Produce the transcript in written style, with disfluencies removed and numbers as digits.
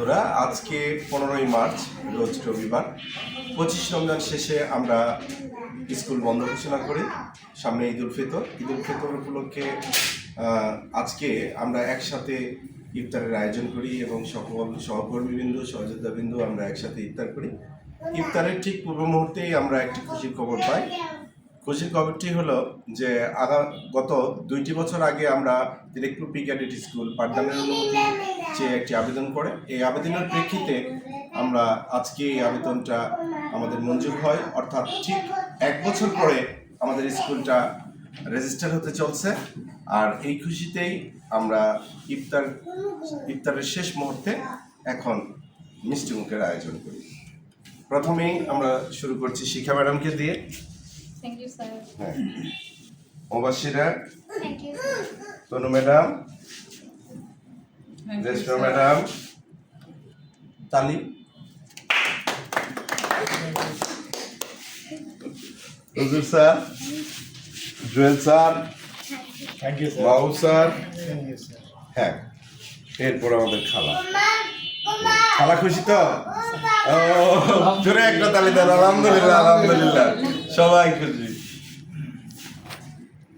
বন্ধুরা, আজকে 15ই মার্চ রোজ রবিবার। 25 রমজান শেষে আমরা স্কুল বন্ধ ঘোষণা করি। সামনে ঈদুল ফিতর উপলক্ষে আজকে আমরা একসাথে ইফতারের আয়োজন করি এবং সকল সহকর্মীবৃন্দ সহযোদ্ধাবৃন্দ আমরা একসাথে ইফতার করি। ইফতারের ঠিক পূর্ব মুহূর্তেই আমরা একটি খুশির খবর পাই। খুশির খবরটি হলো যে গত 2টি বছর আগে আমরা তিলেকপুর প্রি ক্যাডেট স্কুল পাঠদানের অনুমতি চেয়ে একটি আবেদন করে এই আবেদনের প্রেক্ষিতে আমরা আজকে এই আবেদনটা আমাদের মঞ্জুর হয়, অর্থাৎ ঠিক 1 বছর পরে আমাদের স্কুলটা রেজিস্টার হতে চলছে। আর এই খুশিতেই আমরা ইফতারের শেষ মুহূর্তে এখন মিষ্টিমুখের আয়োজন করি। প্রথমেই আমরা শুরু করছি শিখা ম্যাডামকে দিয়ে। Thank you, sir. হ্যাঁ, Mubashira, Thank you. Tanu madam, Thank you, Reshma sir. Madam, তালিম, হুজুর স্যার, জুয়েল স্যার, বাবু স্যার, হ্যাঁ, এরপর আমাদের খালা। খালা খুশি তো? ও, জোরে একটা তালি দেন। আলহামদুলিল্লাহ, আলহামদুলিল্লাহ, সবাই খুশি।